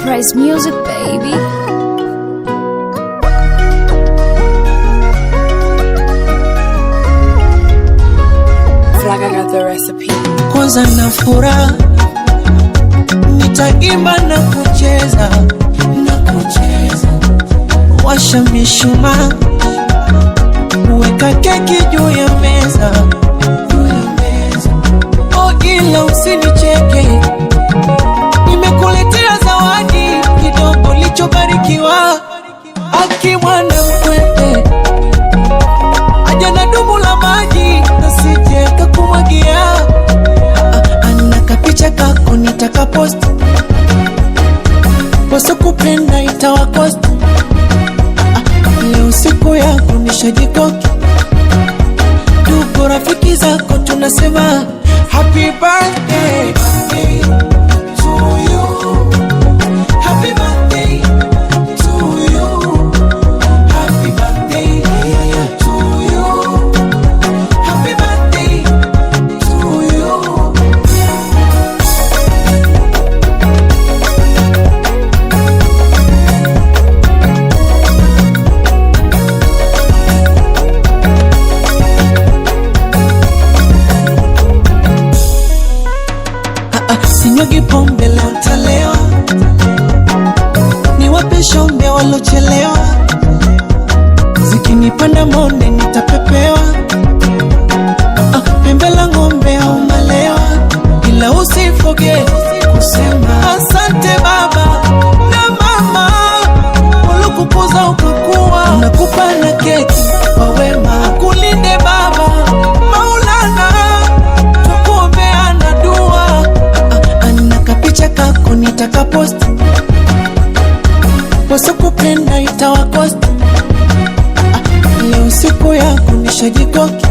Surprise music, baby. Flag, I got the recipe. Kwanza na furaha, nitaimba na kucheza, washa mishumaa, weka keki juu ya meza, oh ila usinicheke, nimekuletea zawadi kidogo lichobarikiwa, aki mwana mkwete, aja na dumu la maji, nasije kakumwagia, ana kapicha kako nitaka post, waso kupenda itawakost, leo siku yako nishajikoki, tuko rafiki zako tunasema happy birthday, to you, happy birthday to you, happy birthday to you, happy birthday to you. Sinyugi pombe leo ntalewa, niwape shombe walochelewa, zikinipanda monde nitapepewa, pembe la ngombe au malewa, ila usifoge kusema asante baba na mama, walokukuza ukakuwa, nakupa na keki kwa wema, kulinde baba Maulana, tukuombeana dua, kapicha kako nitaka post, waso kupenda itawakost, leo siku yako nishajikoki,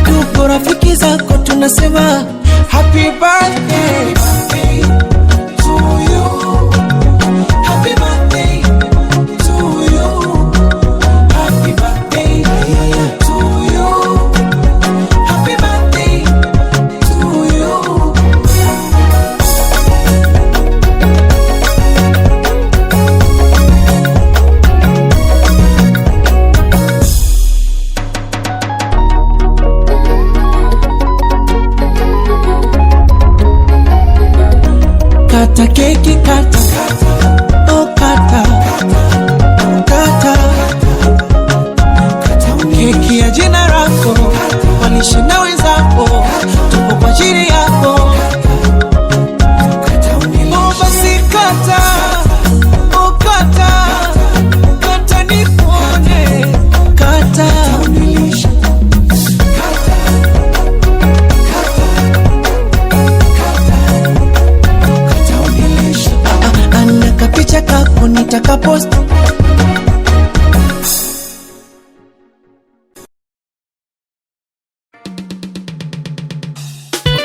tuko rafiki zako tunasema happy birthday to you, happy birthday to you, happy birthday to you, happy birthday to you. Kata keki kata, oh kata, kata, keki ya jina lako, walishe na wenzako, tupo kwa ajili yako, oh basi kata, oh kata, kata nipone, kata, kapicha kako nitaka post,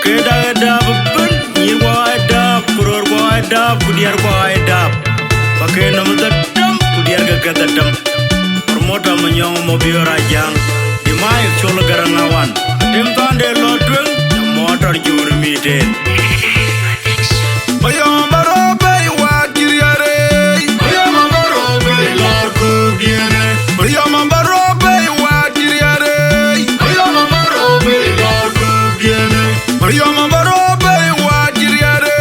Kedab bun yirwaidab kurorwaidab kudiyarwaidab bakena mudadam kudiyar gagadam promota manyong Mapior ajang dimay Chol garangawan Atem tande lodwen motor jurmiten Bayambaro bay wakiriare Bayambaro bay lakugiene Bayambaro bay wakiriare Bayambaro bay lakugiene Bayambaro bay wakiriare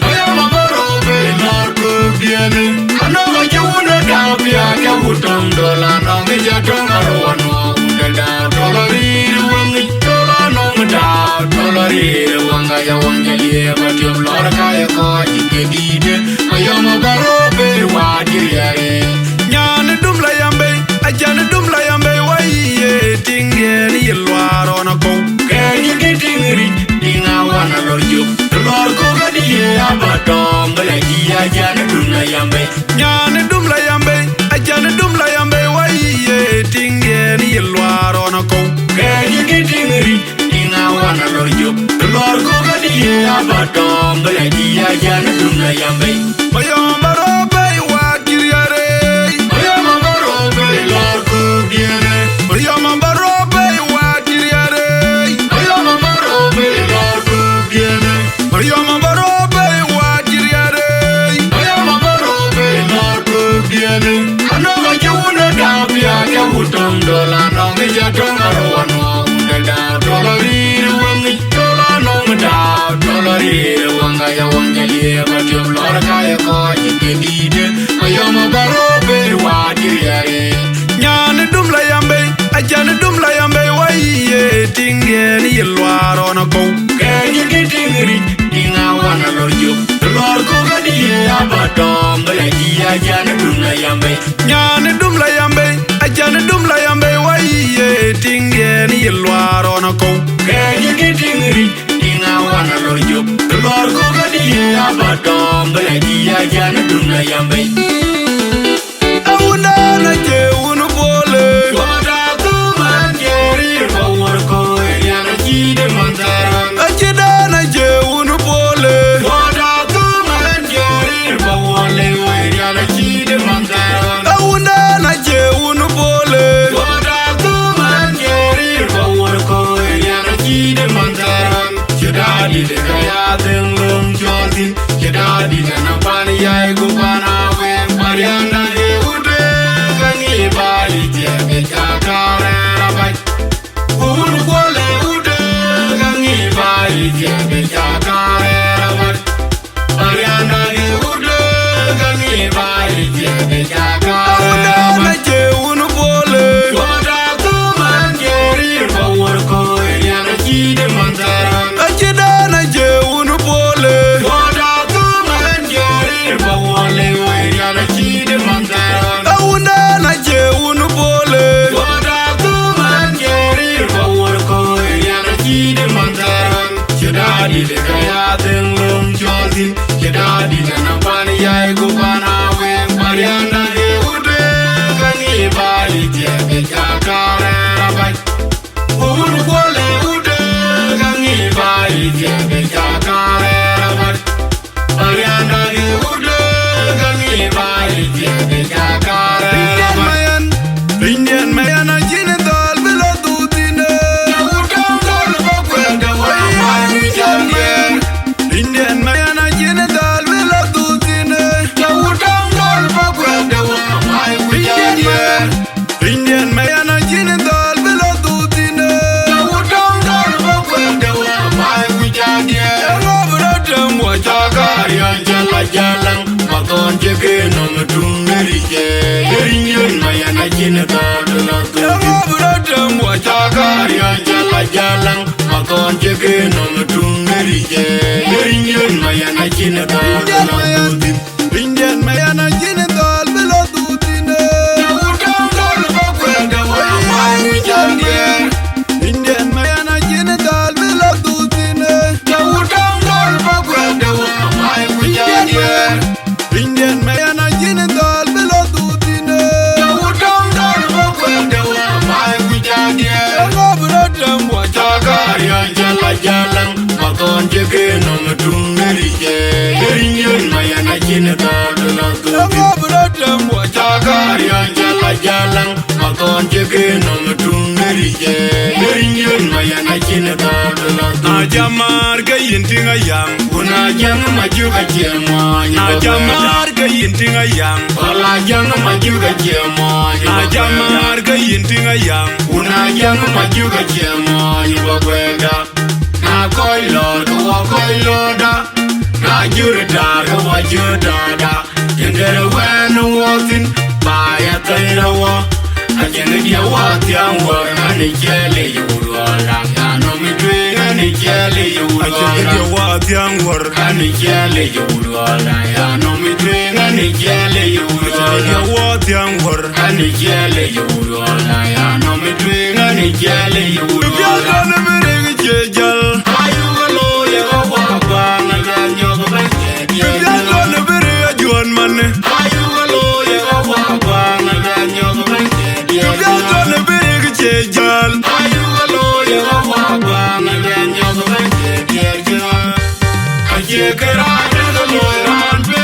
Bayambaro bay lakugiene Anama juna dabia Gumtoong dola nongi jatong arwano Undada dolari wangi dola nongi da dolari wanga ya wangalie Batiom lora kaya ko jingedide Bayambaro bay wakiriare Nyane dumla yambe Ajane dumla yambe Waiye tingeni yilwaro na kou Kenyi kitingri Tinga wana lorjuk Lor kuka diye Apadang Lagi ajane dumla yambe Nyane dumla yambe Ajane dumla yambe Waiye tingeni yilwaro na kou Kenyi kitingri Tinga wana lorjuk Lor kuka diye Apadang Lagi ajane dumla yambe Bayambaro bay wakiriare Bayambaro bay lor kugiene Bayambaro bay wakiriare Bayambaro bay lor kugiene Bayambaro bay wakiriare ye but you lor kaya ko jidide ayoma barobe wadiriare nyane dumla yambe ajane dumla yambe waye tingeni yelwaro na ko kenye gitingri tinga wana lorjo lor ko gadiye Apadang la iya jane dumla yambe nyane dumla yambe ajane dumla yambe waye tingeni yelwaro na ko kenye gitingri tinga wana lorjo lor ko gadiye Apadang la iya jane dumla yambe awuna na je unu bole wada kuman jeri bawar ko yana jide mantaran ajida na je unu bole wada kuman jeri bawale yana jide mantaran awuna na je unu bole wada kuman jeri bawar ko yana jide mantaran jidadi de kaya denglum joldi jidadi de na pani yai gubana we mariana Najamar gayintinga yang una jang majuga jemon Najamar gayintinga yang wala jang majuga jemon Najamar gayintinga yang una jang majuga jemon Wagwega na koilo da na jurda wajurda yendere wenu walking by a tailor Ajene dia wati angwa Ani jele yuruala Ano midwe Ani jele yuruala Ajene dia wati angwa Ani jele yuruala Ano midwe Ani jele yuruala Ajene dia wati angwa Ani jele yuruala Ano midwe Ani jele yuruala Bibiaka na merege jejal Ayualo yego wakwa Naganyo kubenge Bibiaka na merege juan mane Ayualo yego wakwa Naganyo kubenge You got to be a jejal. Ayualo yego wakwa na ganyo kubenge Ajekera nega loyan be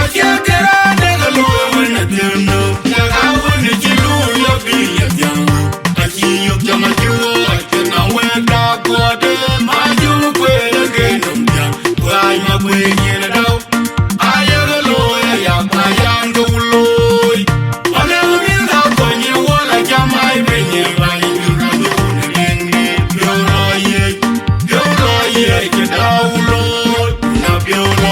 Ajekera nega loyan na tendo Naga wani jilu yobi yabyangu Aji yuk jama juo Ajena wenda kwade Majumu kwele genum jang Wai magwe yene daw Ayega loya yakwa yango uloy Wanemu minga kwenye wala jamai benye Wani yura yune gengi Yolo ye Kedaw uloy Na biola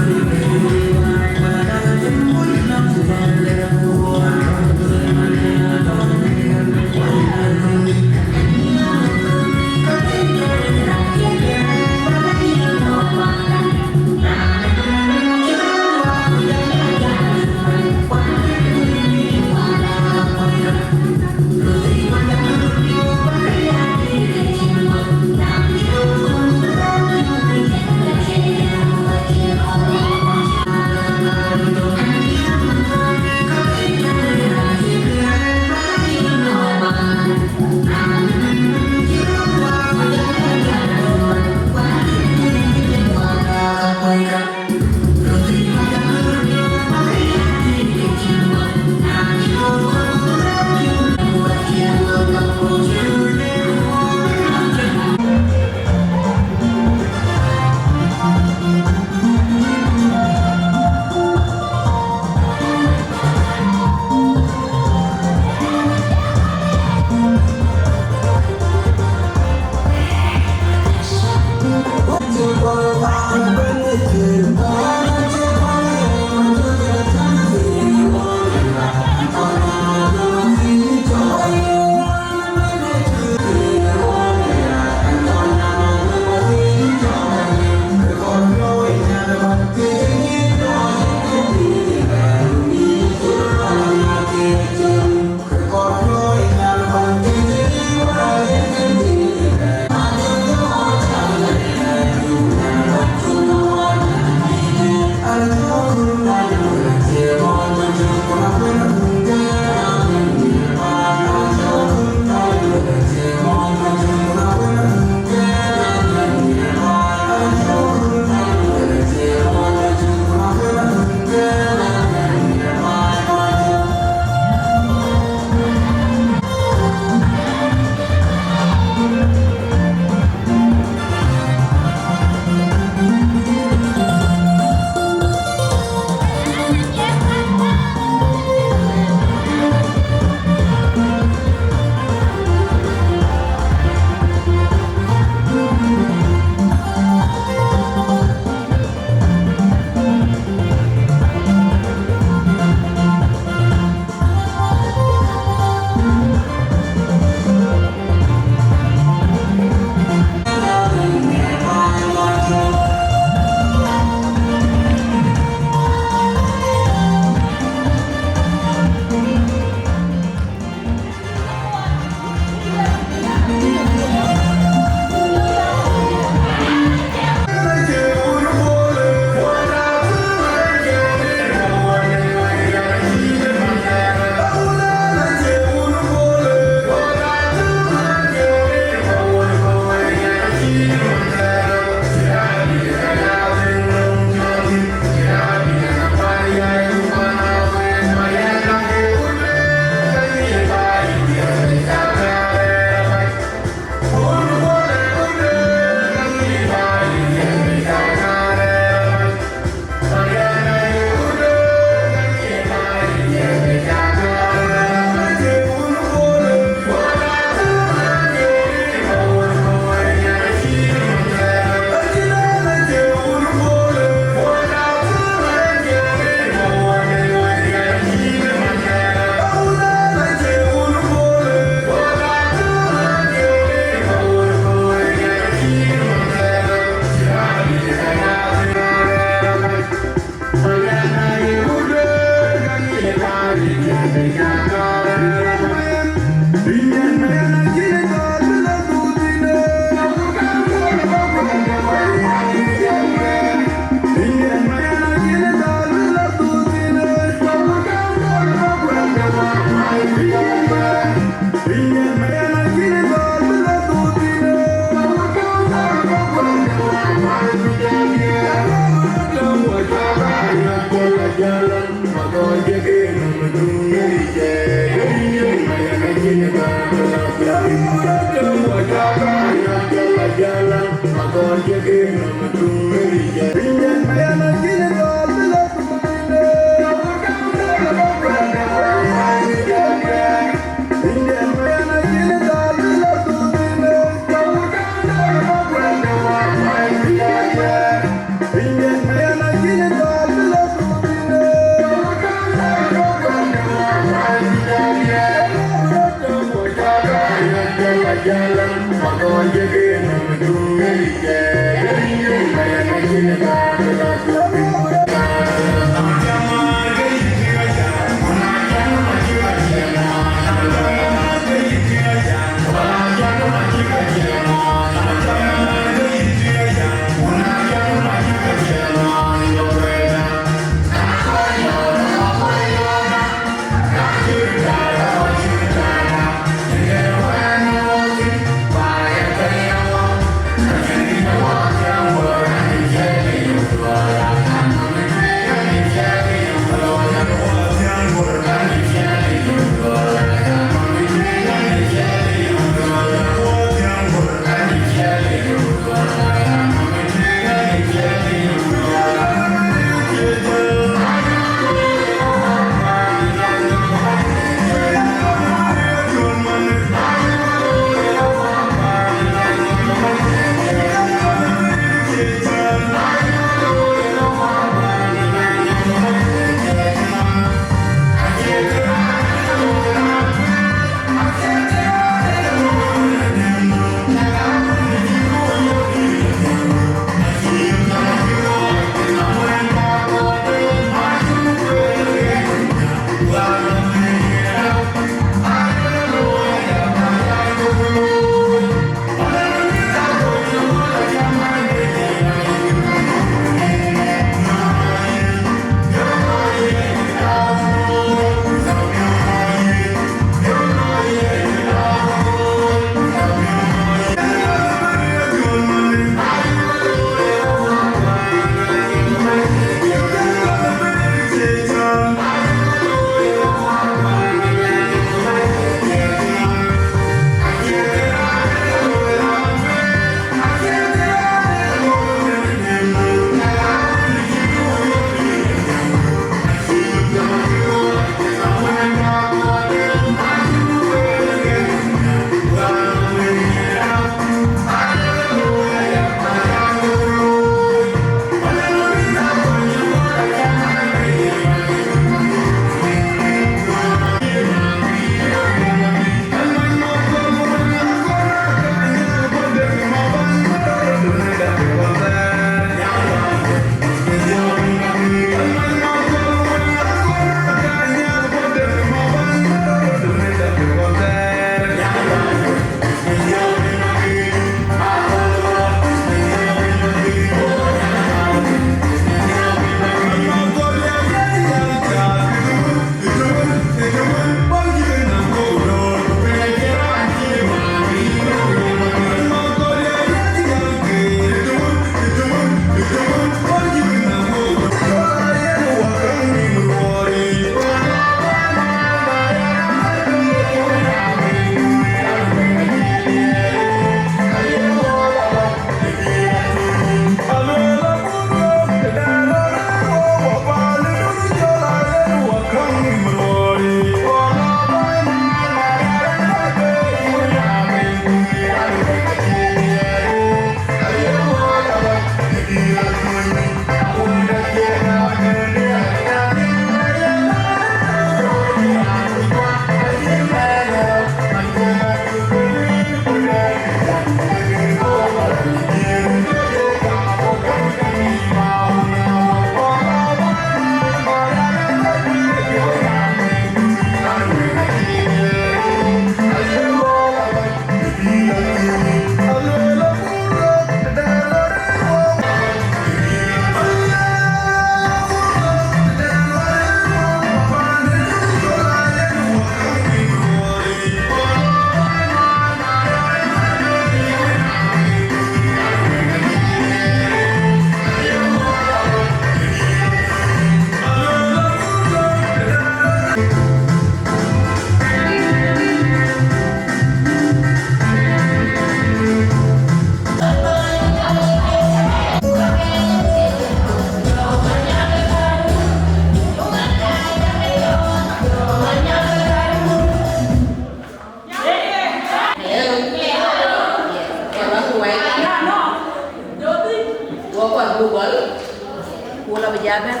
Yaben.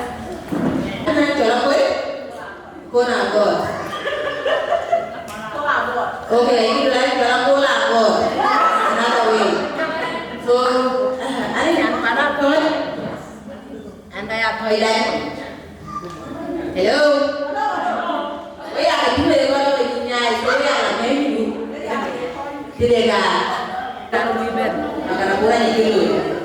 Okay, you like Another way. So, I think Panaruu and I are toilet. Hello. We are doing what we nice. We are maybe you. Today, that will be better. I'm going to go and do it.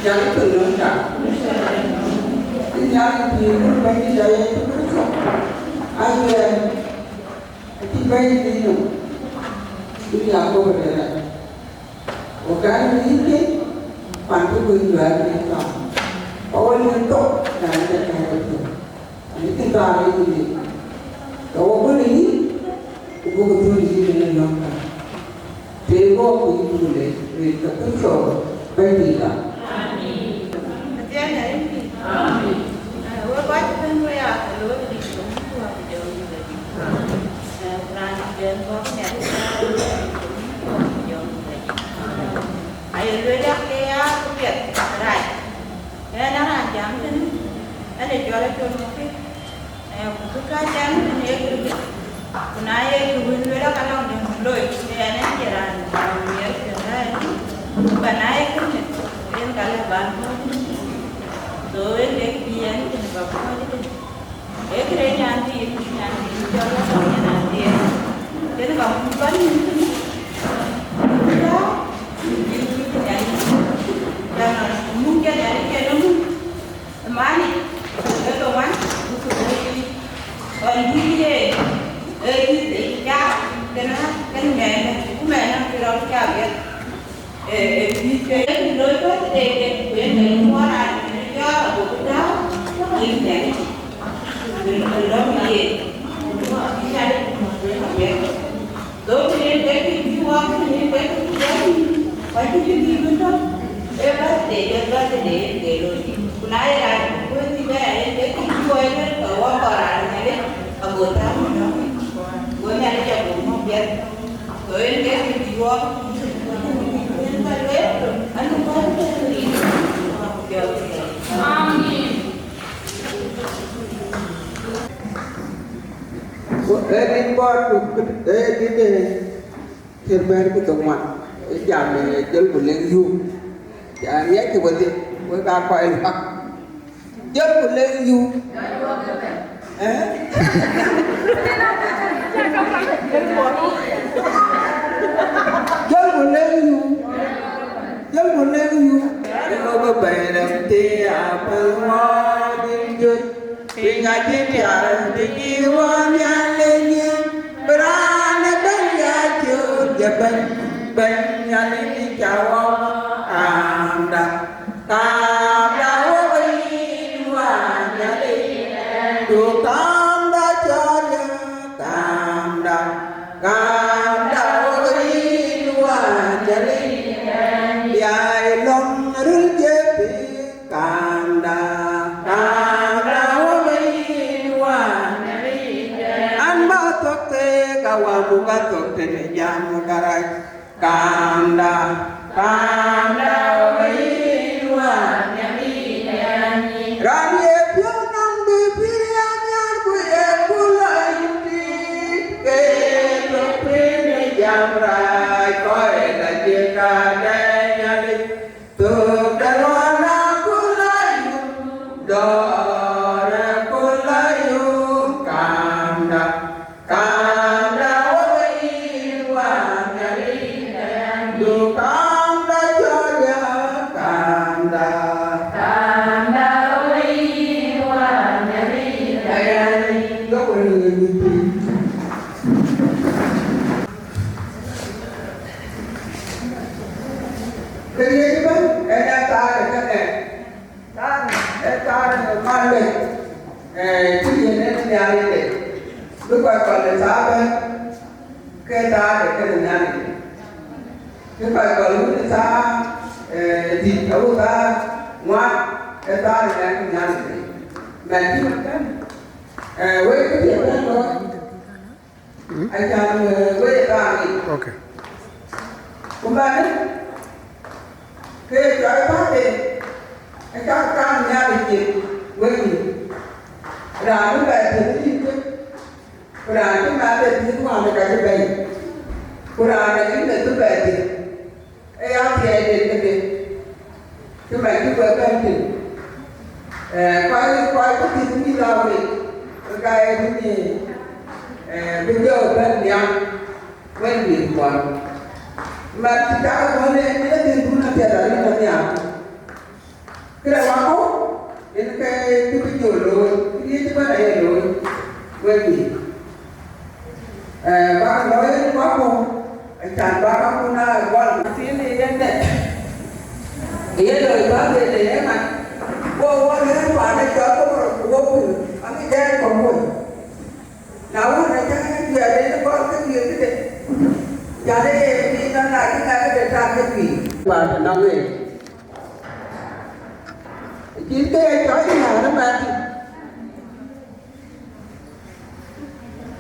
Jangan terluka. Jangan bagi saya itu berusaha. Ayuan, tiba itu, ini aku berada. Orang ini pantu berjual itu. Awal itu dan kita itu. Ini kita ini. Kalau ini, aku betul di sini nampak. Tebo aku boleh, kita betul baik tidak. bạn đi con quay cái chuyện đó rồi anh chàng quay ta đi ok cũng bạn đấy cái trái phát đi anh các can nhà đi chuyện quay gì là nó về thì nó đi chứ là cái mà về thì nó làm được cái gì là những người tôi về thì ai ăn thì ai đến cái gì cái mày cứ về bên thì quay cái gì đi ra đi cái gì bây giờ bên nhà bên gì còn mà chỉ cả con này nó tiền thu nhập tiền là đi nhà cái này quá tốt đến cái nhiều rồi cái gì chứ bên này rồi bên gì bác nói quá không anh chàng bác không na quan phía này đến đây ý lời bác về để mà cô hết quả này cho cô anh cái đen của mình nào này chắc giờ đây nó có cái gì thế này giờ đây đi nó lại cái để ra cái gì và nó về chỉ cái chói cái nào nó mà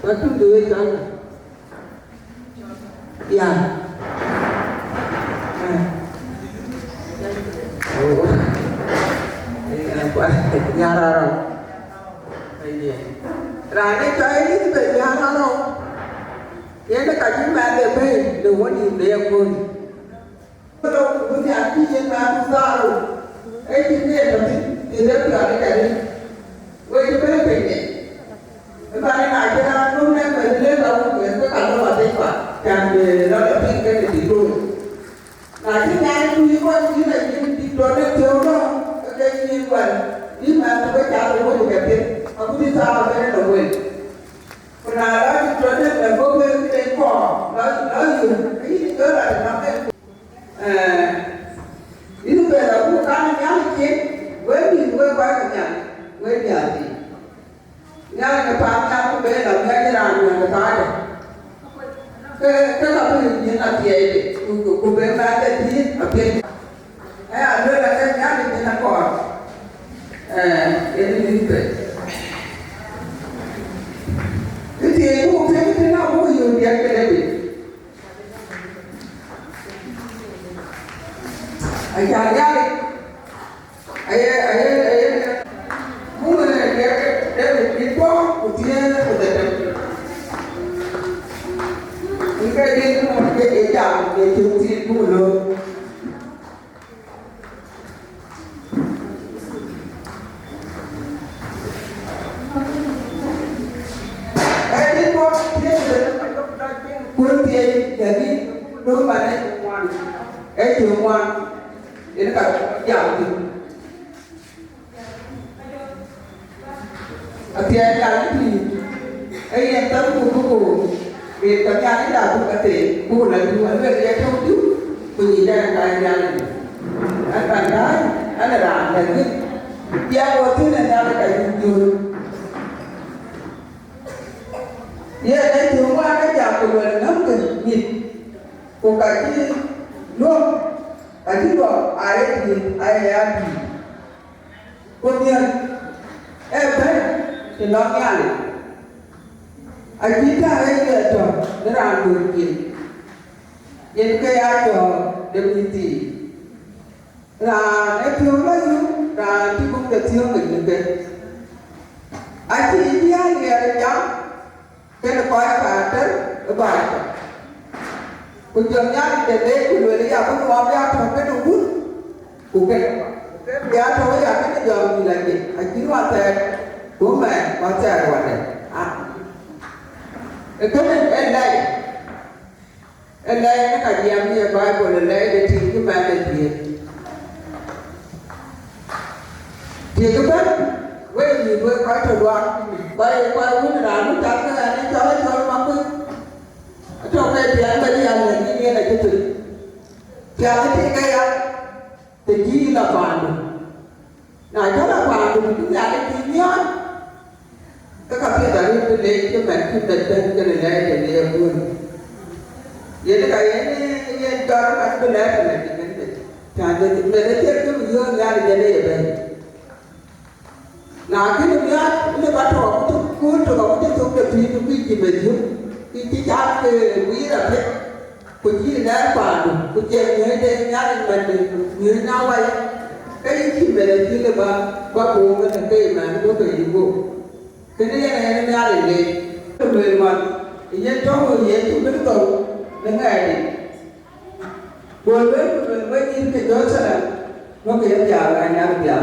và không được cho dạ nhà ra rồi ra đây cho ấy thì về nhà ra đâu thế nó cả chúng ta đều về đừng có nhìn đều luôn đâu cũng nhà chi trên ta ra rồi ấy thì nghe là thì nó trở cái này đi quay cho bé về này và cái này cho ta không nên phải lên đâu cái bạn nó là thế quả càng về nó là thích cái gì luôn là cái nhà tôi có cái này thì đó nó thiếu đó cái như vậy ý mà tôi có chào tôi có được tiền mà cũng đi sao cái này là quên còn là đó cho nên là có cái đèn cỏ nó dùng cái gì đó là nó cái ý tôi về là cũng cá nó nhá chết với mình với quay cả nhà với nhà gì nhà cái phá nhà cũng về là nhà cái nào nhà cái phá đấy cái là tôi nhìn là gì của bên ba cái gì ở bên à nơi là cái nhà thì nó còn cái gì vậy cái gì cũng không thấy thế nào cũng nhiều việc cái đấy anh chàng ra đi ấy muốn là để đi qua của thiên của đời những cái đi nó cái chàng để chúng thiên của lớn ấy đi qua thiên quân thiên để đi đối mặt đấy ngoan ấy trường ngoan để nó cả giảm thì thì anh làm thì ấy em tâm của vì tấm nhà cái nào cũng có thể mua lần thứ anh về để không chút tôi nhìn ra cái nhà này anh bạn gái anh là làm là cái giao qua thứ này ra cái nhiều vậy đấy thường qua cái giảm của người là ngắm cần nhìn của cái luôn cái thứ đó ai thì ai ăn thì con nhiên em thấy thì nó nghe này anh biết là ai là cho nó làm được gì những cái ai cho đều như gì là nếu thiếu lấy là thì không được thiếu mình được cái anh chỉ biết nghe được chấm cái nó coi cả tết ở bài của trường nhá để đấy của người lấy ra không có ra trong cái đồ bút của cái giá thôi là cái giờ gì là gì anh chỉ hoàn thành của mẹ có trẻ hoàn thành cái này em đây nó cả em như bài của lần đấy để tìm cái bài để thì cái bếp với gì với cái thời đoạn quay muốn là nó chặt cái này cho nó mắm trong đây thì anh bây giờ là như thế này cái thứ thì anh cái ăn thì chỉ là bàn này đó là bàn thì chúng ta cái gì nhá các cặp kia đã đi lấy cho mình khi tình tình cho nên đây để đi luôn vậy là cái cho nó ăn cái lẽ này thì cái chả để mình để thiết cái dương ra để đây ở đây là cái chỉ mình giúp cái cha cái quý là thế của chị đã quản của chị người đây nhà mình người nào vậy cái gì về là chỉ là ba bố cái cái mà nó có gì bố cái này nhà để người mà nhân cho người dân chúng biết cầu đến ngày này buổi với những cái đó sẽ là nó cái giờ anh em giờ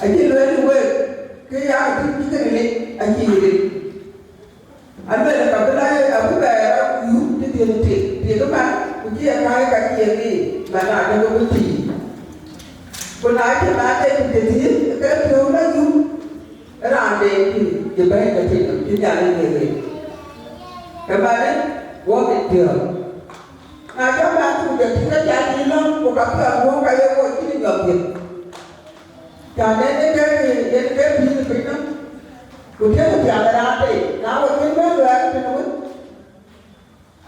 anh chỉ lấy được cái áo cái này anh chỉ đi anh bây giờ cầm cái này ở cái bè đó dùng cái tiền thì các bạn cũng chỉ là cái tiền đi mà lại cho cái gì còn lại thì là cái tiền cái thiếu nó dùng cái làm để thì bây giờ thì chúng ta lên về các bạn đấy có thị trường các bạn cũng được cái giá trị lắm của các bạn mua cái có chỉ được tiền cho nên cái gì phải nó của thế là trả lại đây nào ở cái bên rồi cái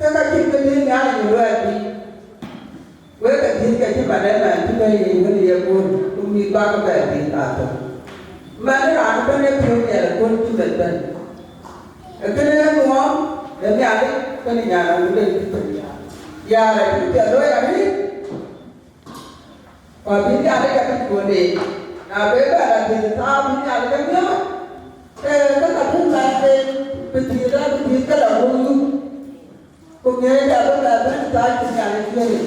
nó cái chuyện cái gì nhà này rồi thì với cái chuyện cái bạn đấy là chúng tôi nhìn cái gì buồn cũng đi ba cái gì cả thôi mà nó làm cái này thiếu nhà là quân chúng mình bên cái này đúng không để nhà đấy cái này nhà là cái nhà này cũng chờ đôi là đi và bên nhà đấy cái chuyện gì là bây giờ là thì sao bên nhà đấy cái nhớ tất cả chúng ta bên thì ra bên thì cái là vô dụng cũng nghe là bên là bên trái bên nhà này chơi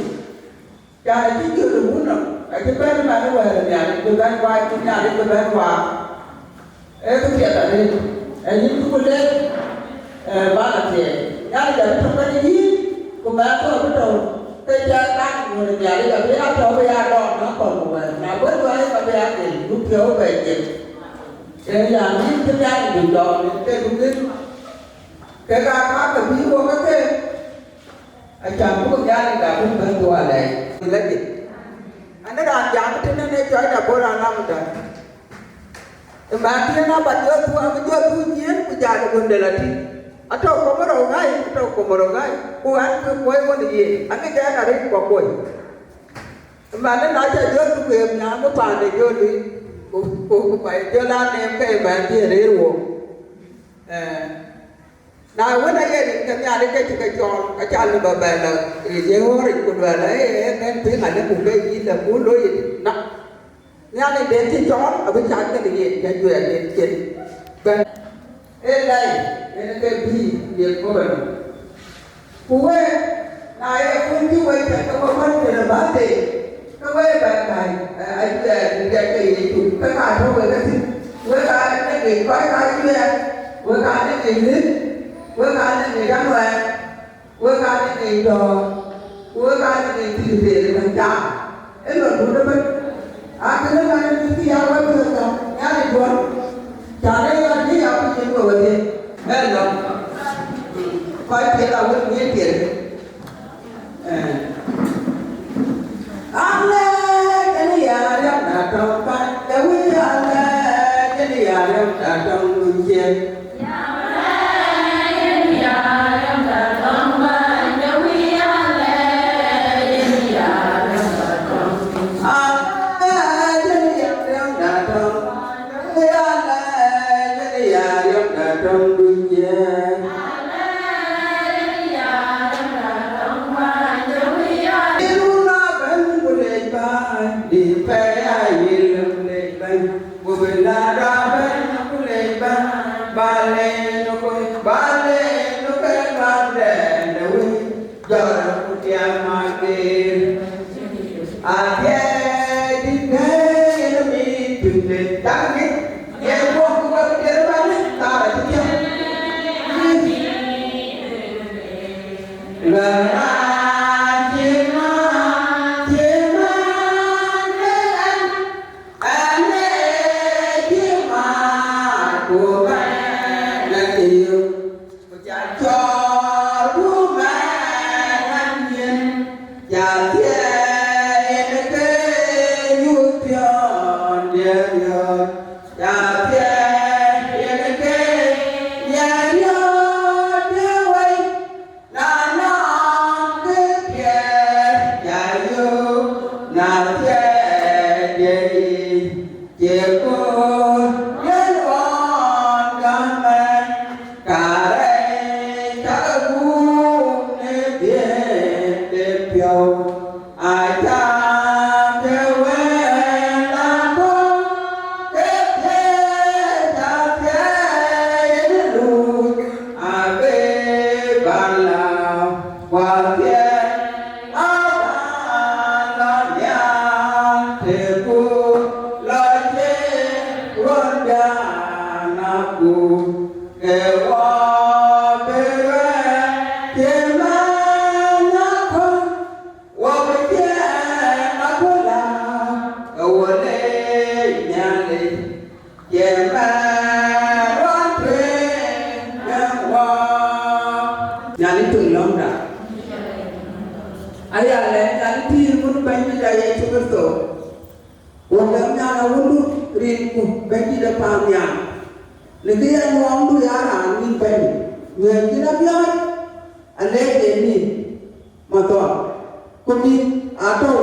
nhà này chỉ chưa được muốn đâu cái bên mà nó về là nhà này bên bên ngoài bên nhà này bên bên ngoài cái chuyện là đi những cái vấn đề ba là gì nhà này là không có gì cũng mà tôi bắt đầu cái cha tăng người nhà này là cái áo cho bây giờ đó nó còn một mà bớt vậy mà bây giờ thì lúc thiếu về chuyện cái là những cái gia đình được dọn cái cũng biết cái ca khác là ví dụ cái anh chàng cũng gia đình đã cũng bên ngoài này thì lấy gì anh đã làm giảm trên này cho anh là bố là năm rồi mà khi nó bắt đầu thua nhiên của gia đình để là gì anh đâu có một đầu ngay cô anh cứ quay qua gì anh cái là đấy quả quỷ mà nó nói cho trước cái việc nhà nó bàn để vô đi cô phải cho lan em cái bạn kia đấy luôn nào bữa nay cái nhà đấy cái tròn cái chăn là bè là dễ hóa định của bè đấy em tiếng này nó cùng cái gì là muốn đối gì nặng nhà này đến thì chón ở bên trái cái gì cái chuyện đến chuyện bên đây cái gì việc của mình cô ấy này không như vậy phải có vấn đề là bán tiền các bạn này anh về cái gì chủ các bạn không về cái gì với cả cái gì có cái gì với cả cái gì nít với cả cái gì gắn hoàng với cả cái gì đồ với cả cái gì thì tiền mình trả ấy là đúng đó mình cái nước này cái gì áo mới được không nhá đi buồn trả đây là cái áo cái chuyện của mình đây là phải tiền là vẫn nguyên tiền anh cái này là đã trong cái quý anh cái này là đã trong người trên ye chuberto wala na wulu rin ku bendi da pamya le dia nuang du yara nin bendi nge kina bia ale ni mato kumi ato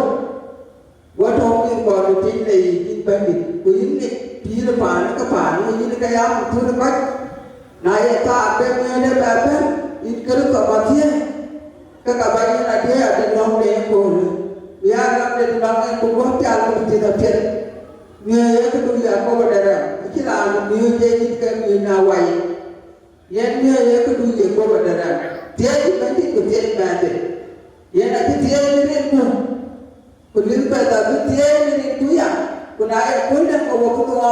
wato ni ko tin le tin bendi ku yin ni pi da pa na ka pa ni yin ka ya tu da ka na ye ta be me ne ba be in kar ka ba thie ka ka ba ni na dia da long le ko ya na de long ko ko ta ko ti da phe nge ye ka du ya ko ba da ki la ni ye ni ka ni na wai ye ni ye ka du ye ko ba da tie ki ba ti ko tie ba de ye na ti tie ni ni ku ku ni ba da tie ni ni tu ya ku na ye ku na ko ko to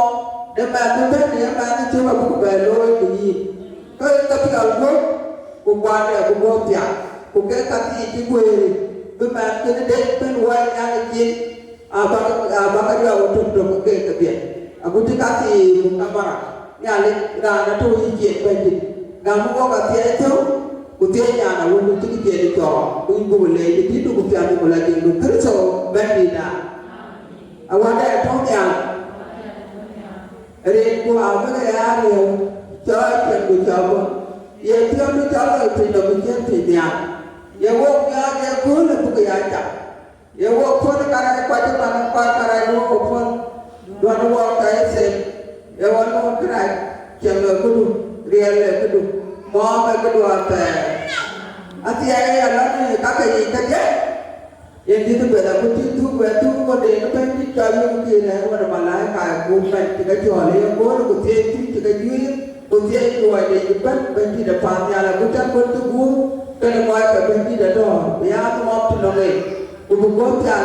de ba tu ba ni ba ni chu ba ku ba lo ni ko ka ti ka ko ku kwa ne ku mo pya ku ke ka ti ti ku be ba ke de pen wa ya ni ba ka ya o tu to ke ke be aku ti ka ti ka bara ya le ra na to yi je ba ti ga mo ko ka ti to ku ti ya na wo ti ki je to ku bu le ti tu ku pya ni ko la ti ku kar so ba ni na awada to ya re ku a ba ya re cho ke ku cho ko ye ti mi cho ko ti no ku je ti ya ye wo ya ye ku le ku ya cha ye wo ko na ka kwa ti pa na kwa ka ra wo ko ko do no wo ka se ye wo no kra che lo ku du ria le ku du mo ma ku du ata ati ai ya la ni ka ka yi ka je ye ni tu be la ku ti tu be tu ko de no pe ti ka yu ki ne wo na ma la ka ku pe ti ka jo le ko ku ti ti ka yu ku ti ai wa de ji pa pe ti da pa ya la ku ta ku tu ku ke na wa ka pe ti da do ya tu mo tu no le ku bu ko ta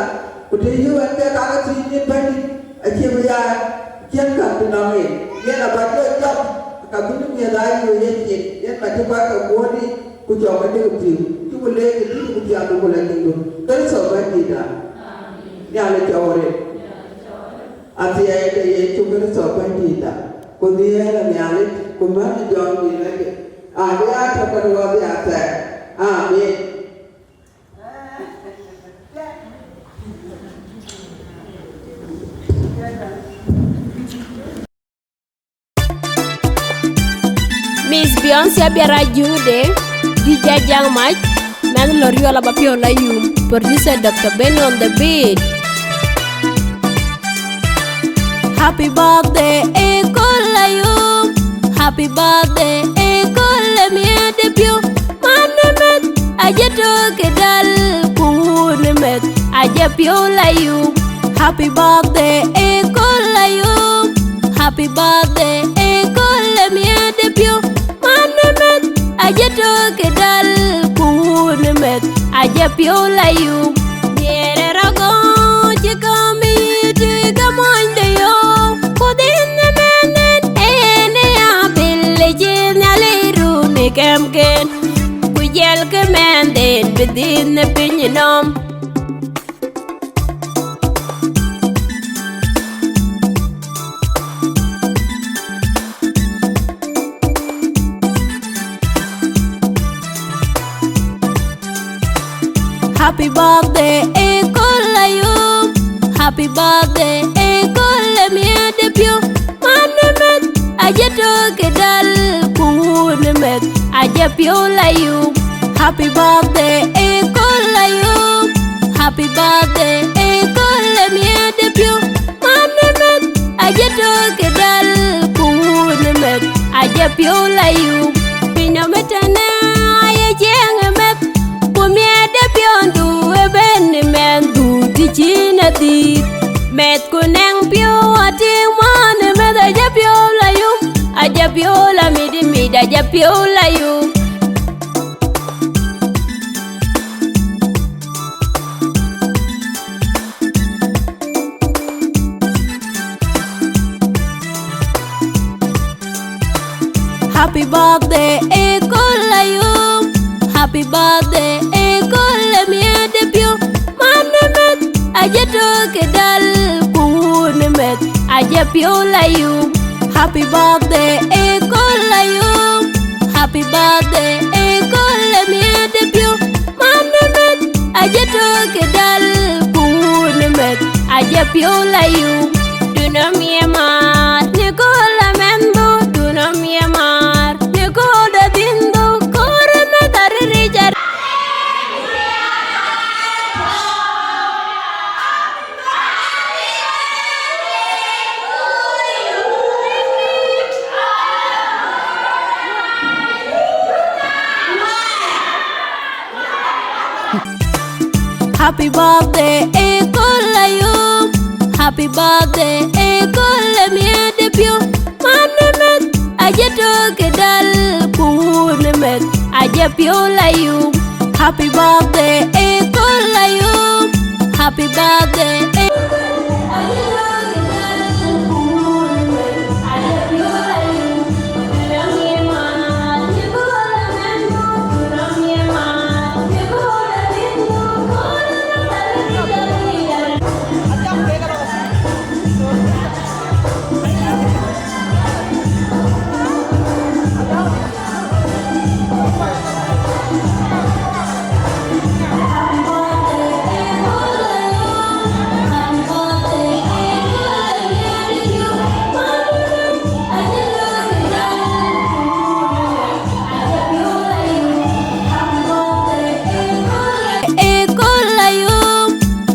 ku ti yu an te ka ka ti ni pe ti a chi ba ya chen ka tu no le ye na ba ke job ka bu ni ye la yu ye ti ye ma ti ba ka ko ni ku jo ka de ti tu ku le ti ku ti a ku la ni do ke so ba ti da ya le jo re ati ai de ye tu ke so ba ti da ku ni ye la ya le ku ma ni jo ni le a de a ta ka wa ya ta amen. Miss Beyonce biara jude DJ Jang Mike Mang Loriola Mapior la you producer Dr. Ben on the beat. Happy birthday Akol la you happy birthday Akol la mi debut manemet ajeto kedal kunemet ajepio la you happy birthday Akol la you happy birthday Akol la mi debut manemet ajeto kedal kunemet ajepio la you yere rago chikami tigamonde yo kodinne menen ene abille jenaliru nikemken kujel kemenden bedinne pinyinom Happy birthday Akol la you happy birthday Akol la mi debut manemet ajeto kedal kunemet ajepio la you happy birthday Akol la you happy birthday Akol la mi debut manemet ajeto kedal kunemet ajepio la you pinometana ye jengemet kumiede piondu eben mendu tichina di met kuneng pio ati mane met ajapio la you ajapio la midi mid ajapio la you Happy birthday Akol la you happy birthday Akol la mi debut manemet ajeto kedal kunemet ajapio la you happy birthday Akol la you happy birthday Akol la mi debut manemet ajeto kedal kunemet Ajepiola you. Do no me mar. Nicola mendo. Do no me mar. Nicola dindo. Corona tarija. Happy birthday, Ekolayo. Happy birthday, Ekolamia debut. Manemet, Ajeto Kedal, Punemet, Ajepiolayo. Happy birthday, Ekolayo. Happy birthday,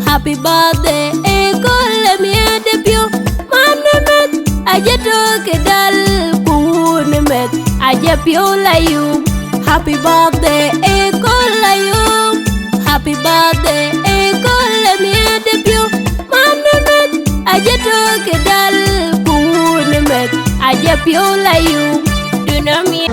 Happy birthday, Ekolamia debut. Manemet, Ajeto Kedal, Punemet, Ajepiolayo. Happy birthday, Ekolayo. Happy birthday, Ekolamia debut. Manemet, Ajeto Kedal, Punemet, Ajepiolayo. Do not me.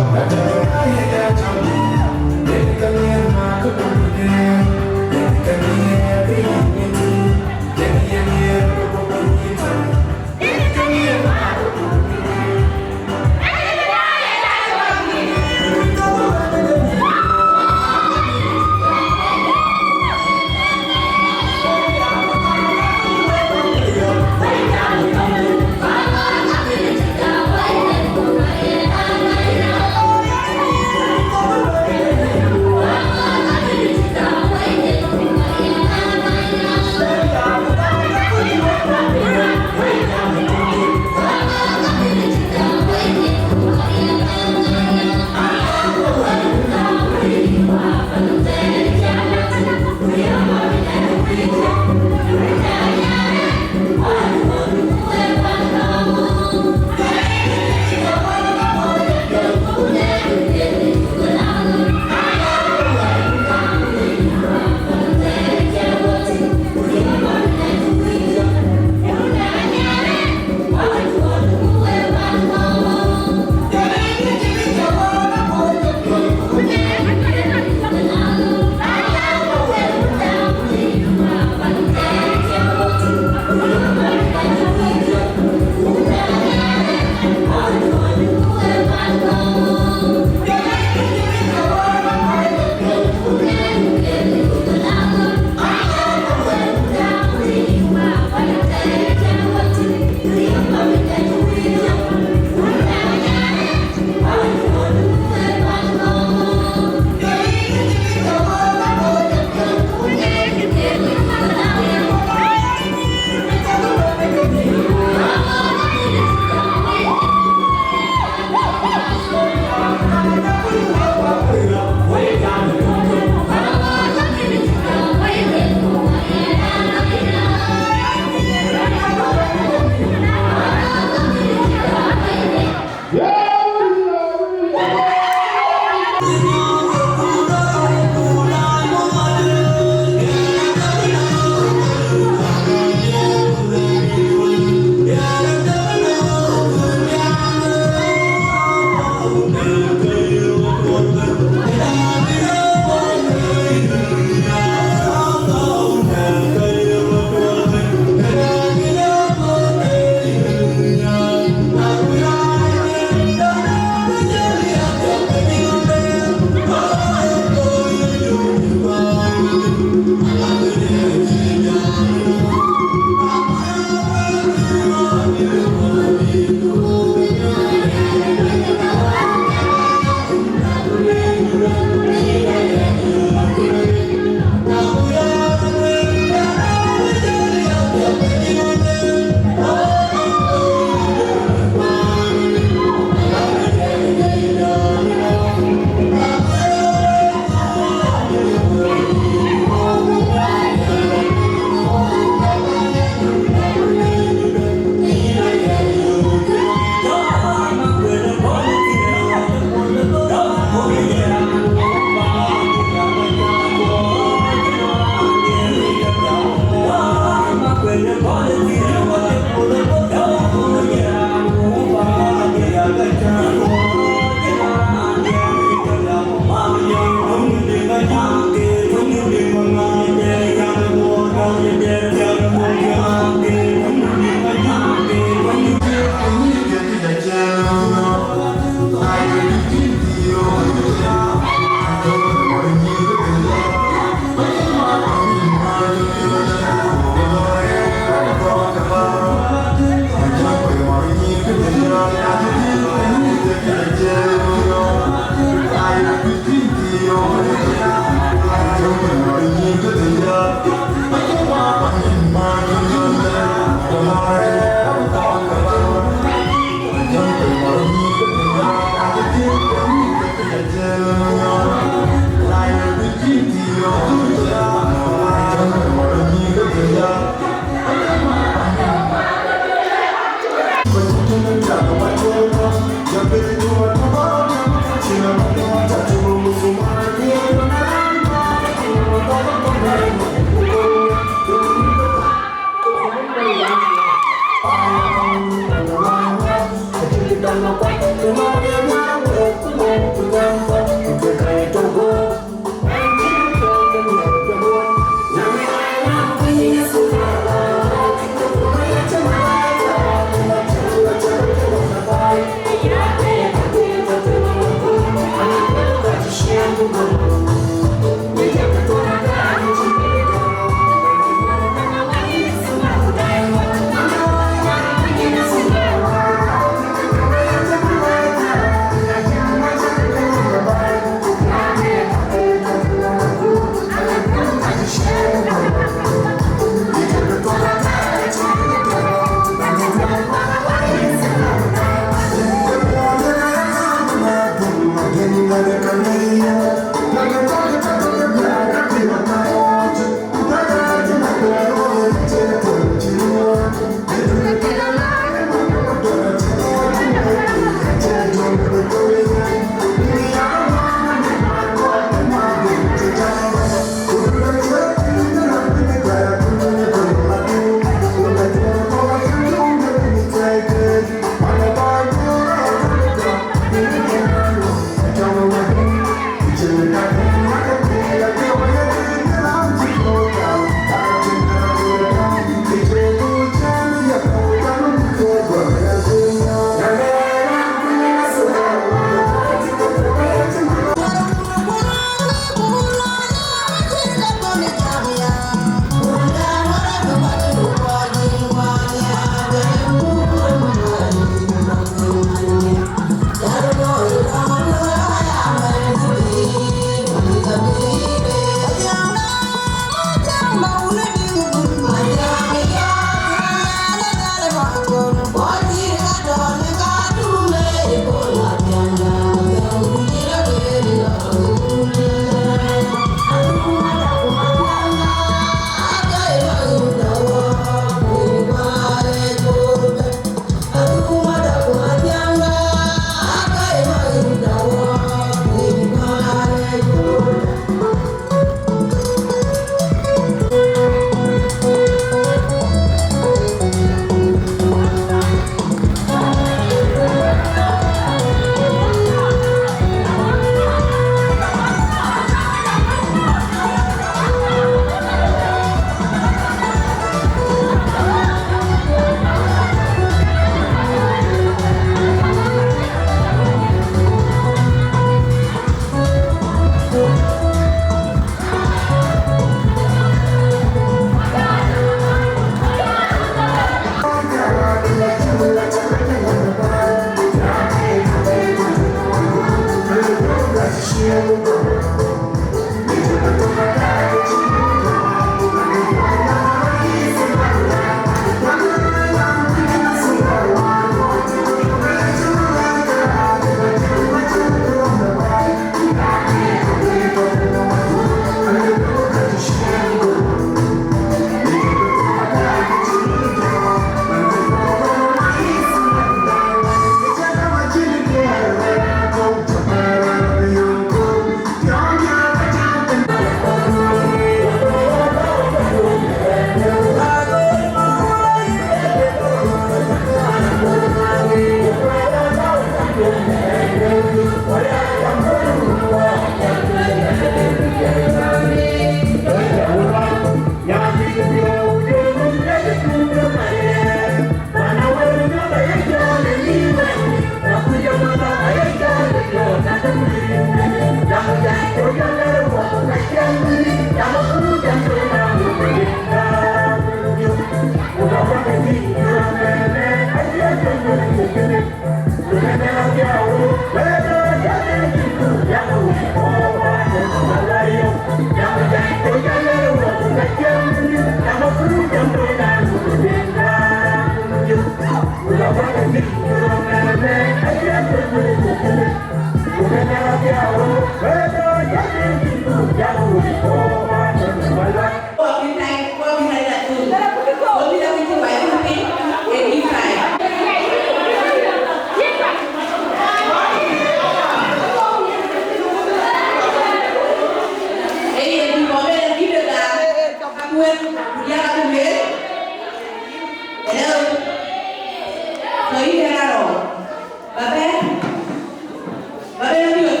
Và bên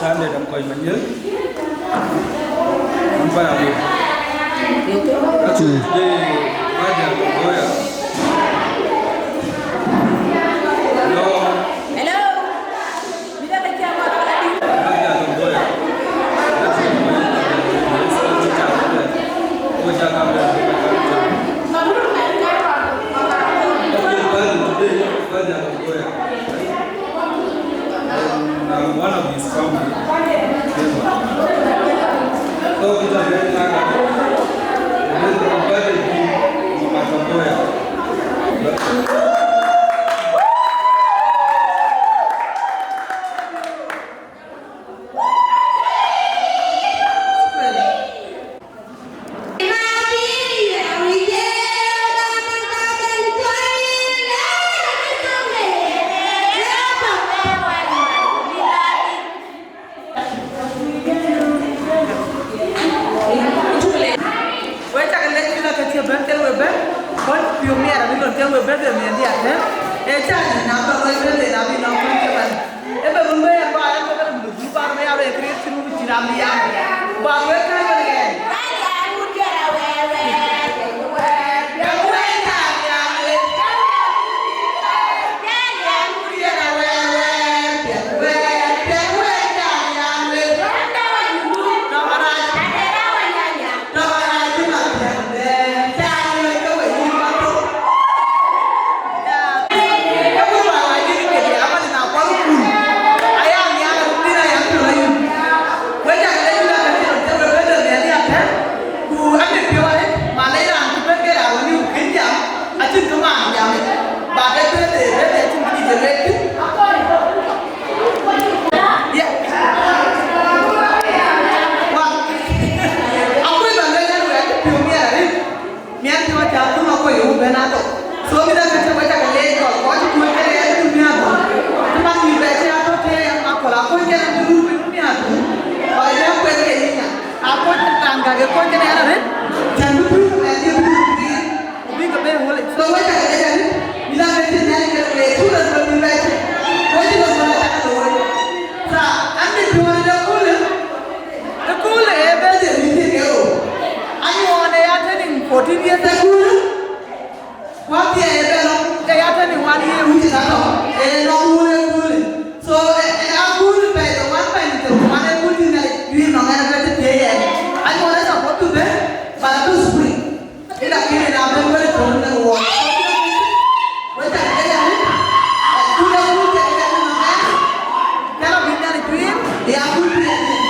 Sunday I'm going to Manil. I'm Panaruu. Actually, today, Madam Goya. Hello. Hello. Bila baca apa tadi? Madam Goya. I'm one of his family. So it's a very Yeah.